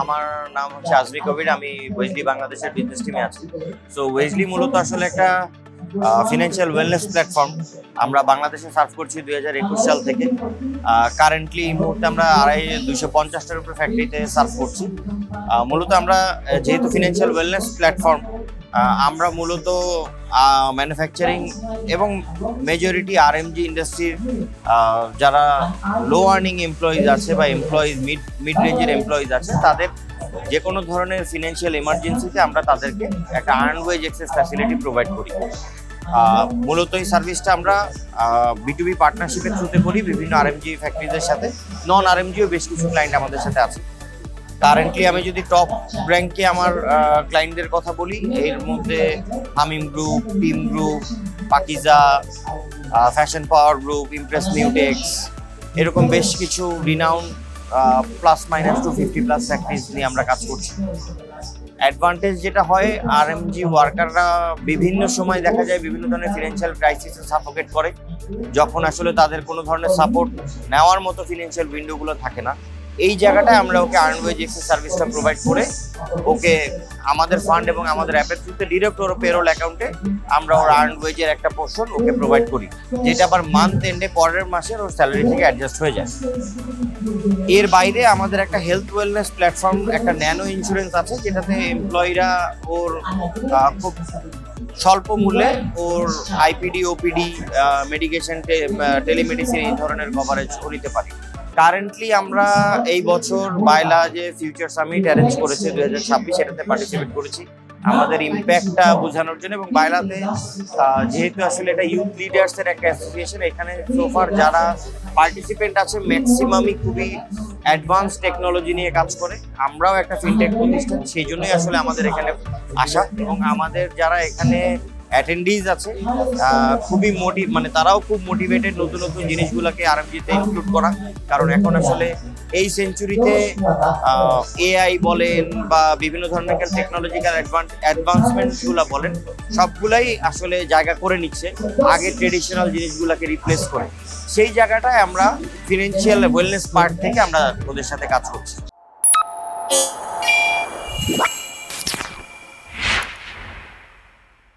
আমার নাম হচ্ছে আজমি কবির। আমি ওয়েজলি বাংলাদেশের বিজনেস টিমে আছি। সো ওয়েজলি মূলত আসলে একটা ফিনান্সিয়াল ওয়েলনেস প্ল্যাটফর্ম। আমরা বাংলাদেশে সার্ভ করছি 2021 সাল থেকে। কারেন্টলি এই মুহূর্তে আমরা 250টার উপরে ফ্যাক্টরিতে সার্ভ করছি। মূলত আমরা যেহেতু ফিনান্সিয়াল ওয়েলনেস প্ল্যাটফর্ম, আমরা মূলত ম্যানুফ্যাকচারিং এবং মেজরিটি আরএমজি ইন্ডাস্ট্রির যারা লো আর্নিং এমপ্লয়িজ আছে বা এমপ্লয়িজ মিড রেঞ্জের এমপ্লয়িজ আছে, তাদের যে কোনো ধরনের ফিনান্সিয়াল এমার্জেন্সিতে আমরা তাদেরকে একটা earn wage access facility provide করি। মূলত এই সার্ভিসটা আমরা বিটুবি পার্টনারশিপের থ্রুতে করি বিভিন্ন আরএমজি ফ্যাক্টরিদের সাথে। নন আরএমজিও বেশ কিছু ক্লায়েন্ট আমাদের সাথে আছে। কারেন্টলি আমি যদি টপ র্যাঙ্কে আমার ক্লায়েন্টদের কথা বলি, এর মধ্যে Hamim group, team group, Pakiza, fashion power group, impress Newtex, এরকম বেশ কিছু রিনাউন্ড প্লাস মাইনাস 250+ ফ্যাক্টরিজ নিয়ে আমরা কাজ করছি। অ্যাডভান্টেজ যেটা হয়, আরএমজি ওয়ার্কাররা বিভিন্ন সময় দেখা যায় বিভিন্ন ধরনের ফিনান্সিয়াল ক্রাইসিসে সাফোকেট করে, যখন আসলে তাদের কোনো ধরনের সাপোর্ট নেওয়ার মতো ফিনান্সিয়াল উইন্ডোগুলো থাকে না। এই জায়গাটায় আমরা ওকে আর্ন ওয়েজ এক্সেস সার্ভিসটা প্রোভাইড করে ওকে আমাদের ফান্ড এবং আমাদের অ্যাপের থ্রুতে ডিরেক্ট ওর পেরোল অ্যাকাউন্টে আমরা ওর আর্ন ওয়েজের একটা পোর্শন ওকে প্রোভাইড করি, যেটা আবার মান্থ এন্ডে পরের মাসের ওর স্যালারি থেকে অ্যাডজাস্ট হয়ে যায়। এর বাইরে আমাদের একটা হেলথ ওয়েলনেস প্ল্যাটফর্ম, একটা ন্যানো ইন্স্যুরেন্স আছে, যেটাতে এমপ্লয়িরা ওর খুব স্বল্প মূল্যে ওর আইপিডি, ওপিডি, মেডিকেশন, টেলিমেডিসিন এই ধরনের কভারেজ নিতে পারি। কারেন্টলি আমরা এই বছর বাইলা যে ফিউচার সামিট অ্যারেঞ্জ করেছে 2026, এটাতে পার্টিসিপেট করেছি আমাদের ইম্প্যাক্টটা বোঝানোর জন্য। এবং বাইলাতে যেহেতু আসলে এটা ইউথ লিডার্সের একটা অ্যাসোসিয়েশন, এখানে সোফার যারা পার্টিসিপেন্ট আছে ম্যাক্সিমামই খুবই অ্যাডভান্স টেকনোলজি নিয়ে কাজ করে। আমরাও একটা ফিনটেক প্রতিষ্ঠান, সেই জন্যই আসলে আমাদের এখানে আসা। এবং আমাদের যারা এখানে অ্যাটেন্ডিজ আছে খুবই তারাও খুব মোটিভেটেড নতুন নতুন জিনিসগুলোকে আরএমজিতে ইনক্লুড করা। কারণ এখন আসলে এই সেঞ্চুরিতে এআই বলেন বা বিভিন্ন ধরনের টেকনোলজিক্যাল অ্যাডভান্সমেন্টগুলো বলেন, সবগুলাই আসলে জায়গা করে নিচ্ছে আগে ট্রেডিশনাল জিনিসগুলোকে রিপ্লেস করে। সেই জায়গাটায় আমরা ফিনান্সিয়াল ওয়েলনেস পার্ট থেকে আমরা ওদের সাথে কাজ করছি।